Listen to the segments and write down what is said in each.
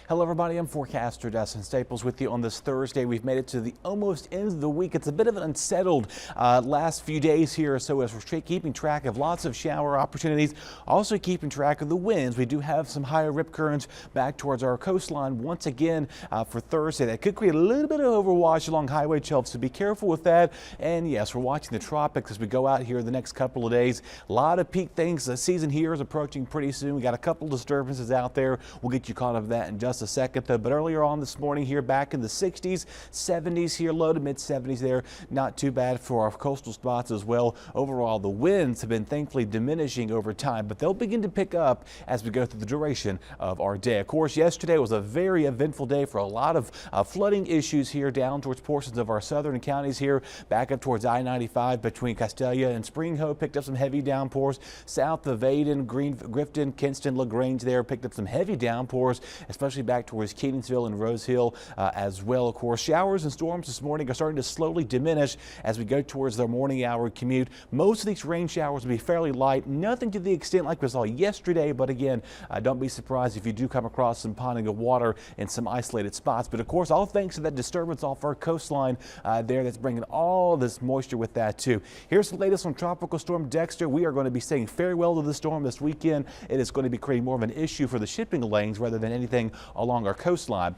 Hello everybody, I'm forecaster Dustin Staples with you on this Thursday. We've made it to the almost end of the week. It's a bit of an unsettled last few days here, so as we're keeping track of lots of shower opportunities, also keeping track of the winds. We do have some higher rip currents back towards our coastline once again for Thursday. That could create a little bit of overwash along highway shelves, so be careful with that. And yes, we're watching the tropics as we go out here the next couple of days. A lot of peak things. The season here is approaching pretty soon. We got a couple disturbances out there. We'll get you caught up with that in just a second though. But earlier on this morning here, back in the 60s, 70s here, low to mid 70s there. Not too bad for our coastal spots as well. Overall, the winds have been thankfully diminishing over time, but they'll begin to pick up as we go through the duration of our day. Of course, yesterday was a very eventful day for a lot of flooding issues here down towards portions of our southern counties here, back up towards I-95 between Castelia and Spring Hoe. Picked up some heavy downpours. South of Aden, Grifton, Kinston, LaGrange there picked up some heavy downpours, especially back towards Keatingville and Rose Hill as well. Of course, showers and storms this morning are starting to slowly diminish as we go towards their morning hour commute. Most of these rain showers will be fairly light, nothing to the extent like we saw yesterday, but again, don't be surprised if you do come across some ponding of water in some isolated spots. But of course, all thanks to that disturbance off our coastline there that's bringing all this moisture with that too. Here's the latest on Tropical Storm Dexter. We are going to be saying farewell to the storm this weekend. It is going to be creating more of an issue for the shipping lanes rather than anything along our coastline.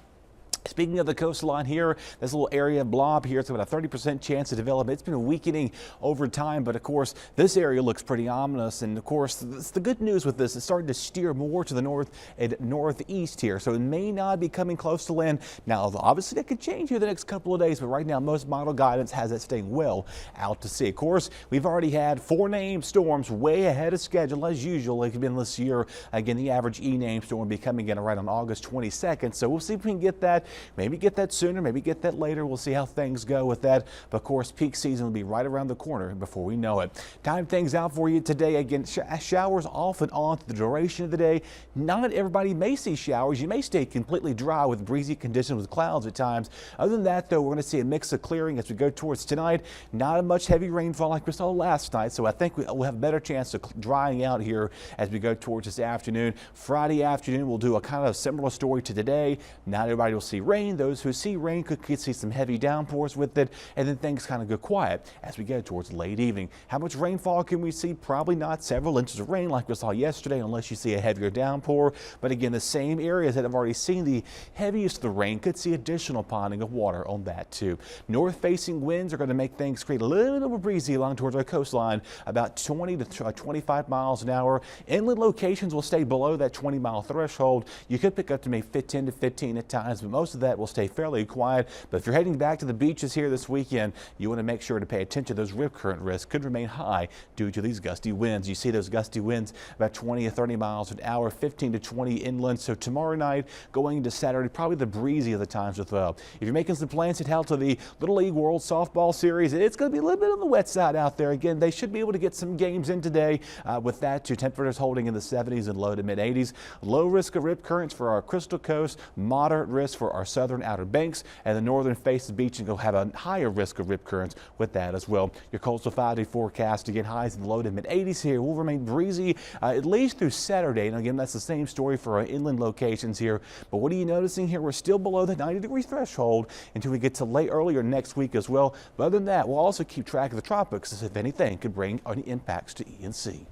Speaking of the coastline here, this little area blob here, it's about a 30% chance to develop. It's been weakening over time, but of course, this area looks pretty ominous. And of course, the good news with this is starting to steer more to the north and northeast here. So it may not be coming close to land. Now, obviously, that could change here the next couple of days, but right now, most model guidance has it staying well out to sea. Of course, we've already had 4 named storms way ahead of schedule, as usual. Like it's been this year. Again, the average E-name storm will be coming in right on August 22nd. So we'll see if we can get that. Maybe get that sooner, maybe get that later. We'll see how things go with that. But of course, peak season will be right around the corner before we know it. Time things out for you today. Again, showers off and on through the duration of the day. Not everybody may see showers. You may stay completely dry with breezy conditions with clouds at times. Other than that, though, we're going to see a mix of clearing as we go towards tonight. Not much heavy rainfall like we saw last night. So I think we'll have a better chance of drying out here as we go towards this afternoon. Friday afternoon, we'll do a kind of similar story to today. Not everybody will see rain. Those who see rain could see some heavy downpours with it, and then things kind of go quiet as we get towards late evening. How much rainfall can we see? Probably not several inches of rain like we saw yesterday unless you see a heavier downpour. But again, the same areas that have already seen the heaviest of the rain could see additional ponding of water on that too. North-facing winds are going to make things create a little more breezy along towards our coastline, about 20 to 25 miles an hour. Inland locations will stay below that 20-mile threshold. You could pick up to maybe 10 to 15 at times, but most of that will stay fairly quiet. But if you're heading back to the beaches here this weekend, you want to make sure to pay attention. Those rip current risks could remain high due to these gusty winds. You see those gusty winds about 20 to 30 miles an hour, 15 to 20 inland. So tomorrow night going into Saturday, probably the breezy of the times as well. If you're making some plans to head to the Little League World Softball Series, it's going to be a little bit on the wet side out there. Again, they should be able to get some games in today with that too. Temperatures holding in the 70s and low to mid 80s. Low risk of rip currents for our Crystal Coast, moderate risk for our southern Outer Banks, and the northern face of the beach, and go have a higher risk of rip currents with that as well. Your coastal 5-day forecast to get highs in the low to mid 80s here will remain breezy at least through Saturday. And again, that's the same story for our inland locations here. But what are you noticing here? We're still below the 90-degree threshold until we get to earlier next week as well. But other than that, we'll also keep track of the tropics as if anything could bring any impacts to E&C.